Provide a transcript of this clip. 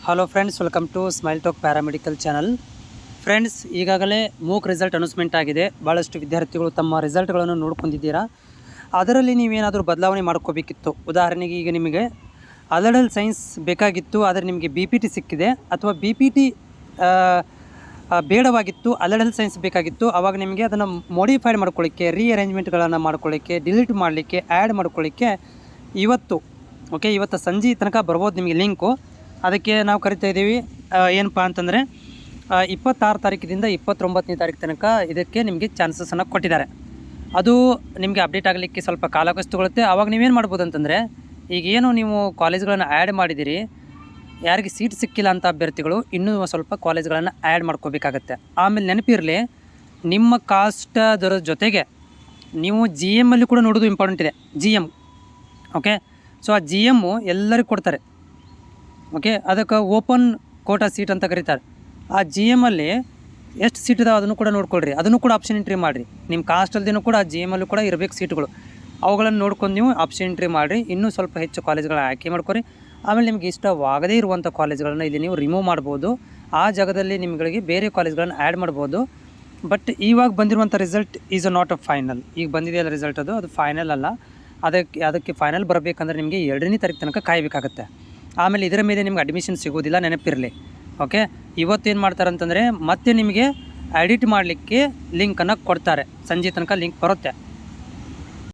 Hello friends, welcome to smile talk paramedical channel. Friends, ಈಗಾಗಲೇ mock result announcement ಆಗಿದೆ. ಭಾಳಷ್ಟು ವಿದ್ಯಾರ್ಥಿಗಳು ತಮ್ಮ ರಿಸಲ್ಟ್ಗಳನ್ನು ನೋಡ್ಕೊಂಡಿದ್ದೀರಾ. ಅದರಲ್ಲಿ ನೀವೇನಾದರೂ ಬದಲಾವಣೆ ಮಾಡ್ಕೋಬೇಕಿತ್ತು. ಉದಾಹರಣೆಗೆ ಈಗ ನಿಮಗೆ ಅಲಡಲ್ ಸೈನ್ಸ್ ಬೇಕಾಗಿತ್ತು, ಆದರೆ ನಿಮಗೆ BPT ಸಿಕ್ಕಿದೆ, ಅಥವಾ BPT ಬೇಡವಾಗಿತ್ತು, ಅಲಡಲ್ ಸೈನ್ಸ್ ಬೇಕಾಗಿತ್ತು. ಆವಾಗ ನಿಮಗೆ ಅದನ್ನು ಮಾಡಿಫೈಡ್ ಮಾಡ್ಕೊಳ್ಳಿಕ್ಕೆ, ರೀಅರೇಂಜ್ಮೆಂಟ್ಗಳನ್ನು ಮಾಡ್ಕೊಳ್ಳಿಕ್ಕೆ, ಡಿಲೀಟ್ ಮಾಡಲಿಕ್ಕೆ, ಆ್ಯಡ್ ಮಾಡ್ಕೊಳ್ಳಿಕ್ಕೆ ಇವತ್ತು ಸಂಜೆ ತನಕ ಬರ್ಬೋದು ನಿಮಗೆ ಲಿಂಕು. ಅದಕ್ಕೆ ನಾವು ಕರಿತಾ ಇದ್ದೀವಿ. ಏನಪ್ಪ ಅಂತಂದರೆ 26 ತಾರೀಕಿನಿಂದ 29ನೇ ತಾರೀಕು ತನಕ ಇದಕ್ಕೆ ನಿಮಗೆ ಚಾನ್ಸಸನ್ನು ಕೊಟ್ಟಿದ್ದಾರೆ. ಅದು ನಿಮಗೆ ಅಪ್ಡೇಟ್ ಆಗಲಿಕ್ಕೆ ಸ್ವಲ್ಪ ಕಾಲಾವಕಾಶ ತಗೊಳುತ್ತೆ. ಆವಾಗ ನೀವೇನು ಮಾಡ್ಬೋದು ಅಂತಂದರೆ, ಈಗೇನು ನೀವು ಕಾಲೇಜ್ಗಳನ್ನು ಆ್ಯಡ್ ಮಾಡಿದ್ದೀರಿ, ಯಾರಿಗೆ ಸೀಟ್ ಸಿಕ್ಕಿಲ್ಲ ಅಂತ ಅಭ್ಯರ್ಥಿಗಳು ಇನ್ನೂ ಸ್ವಲ್ಪ ಕಾಲೇಜ್ಗಳನ್ನು ಆ್ಯಡ್ ಮಾಡ್ಕೋಬೇಕಾಗತ್ತೆ. ಆಮೇಲೆ ನೆನಪಿರಲಿ, ನಿಮ್ಮ ಕಾಸ್ಟ್ ಅದರ ಜೊತೆಗೆ ನೀವು GM ಅಲ್ಲಿ ಕೂಡ ನೋಡೋದು ಇಂಪಾರ್ಟೆಂಟ್ ಇದೆ. GM ಸೊ ಆ GM ಎಲ್ಲರಿಗೂ ಕೊಡ್ತಾರೆ. ಅದಕ್ಕೆ ಓಪನ್ ಕೋಟಾ ಸೀಟ್ ಅಂತ ಕರೀತಾರೆ. ಆ GM ಅಲ್ಲಿ ಎಷ್ಟು ಸೀಟ್ ಇದಾವೆ ಅದನ್ನು ಕೂಡ ನೋಡ್ಕೊಳ್ರಿ. ಅದನ್ನು ಕೂಡ ಆಪ್ಷನ್ ಎಂಟ್ರಿ ಮಾಡಿರಿ. ನಿಮ್ಮ ಕಾಸ್ಟಲ್ದಿನೂ ಕೂಡ GM ಅಲ್ಲೂ ಕೂಡ ಇರಬೇಕು ಸೀಟ್ಗಳು. ಅವುಗಳನ್ನು ನೋಡ್ಕೊಂಡು ನೀವು ಆಪ್ಷನ್ ಎಂಟ್ರಿ ಮಾಡಿರಿ. ಇನ್ನೂ ಸ್ವಲ್ಪ ಹೆಚ್ಚು ಕಾಲೇಜ್ಗಳ ಆಯ್ಕೆ ಮಾಡ್ಕೊರಿ. ಆಮೇಲೆ ನಿಮಗೆ ಇಷ್ಟವಾಗದೇ ಇರುವಂಥ ಕಾಲೇಜ್ಗಳನ್ನು ಇಲ್ಲಿ ನೀವು ರಿಮೂವ್ ಮಾಡ್ಬೋದು. ಆ ಜಾಗದಲ್ಲಿ ನಿಮಗೆ ಬೇರೆ ಕಾಲೇಜ್ಗಳನ್ನು ಆ್ಯಡ್ ಮಾಡ್ಬೋದು. ಬಟ್ ಇವಾಗ ಬಂದಿರುವಂಥ result is not a final. ಈಗ ಬಂದಿದೆಯಲ್ಲ ರಿಸಲ್ಟ್, ಅದು ಫೈನಲ್ ಅಲ್ಲ. ಅದಕ್ಕೆ ಫೈನಲ್ ಬರಬೇಕಂದ್ರೆ ನಿಮಗೆ 2ನೇ ತಾರೀಕು ತನಕ ಕಾಯಬೇಕಾಗತ್ತೆ. ಆಮೇಲೆ ಇದರ ಮೇಲೆ ನಿಮ್ಗೆ ಅಡ್ಮಿಷನ್ ಸಿಗೋದಿಲ್ಲ, ನೆನಪಿರಲಿ. ಇವತ್ತೇನು ಮಾಡ್ತಾರೆ ಅಂತಂದರೆ, ಮತ್ತೆ ನಿಮಗೆ ಎಡಿಟ್ ಮಾಡಲಿಕ್ಕೆ ಲಿಂಕನ್ನು ಕೊಡ್ತಾರೆ. ಸಂಜೆ ತನಕ ಲಿಂಕ್ ಬರುತ್ತೆ.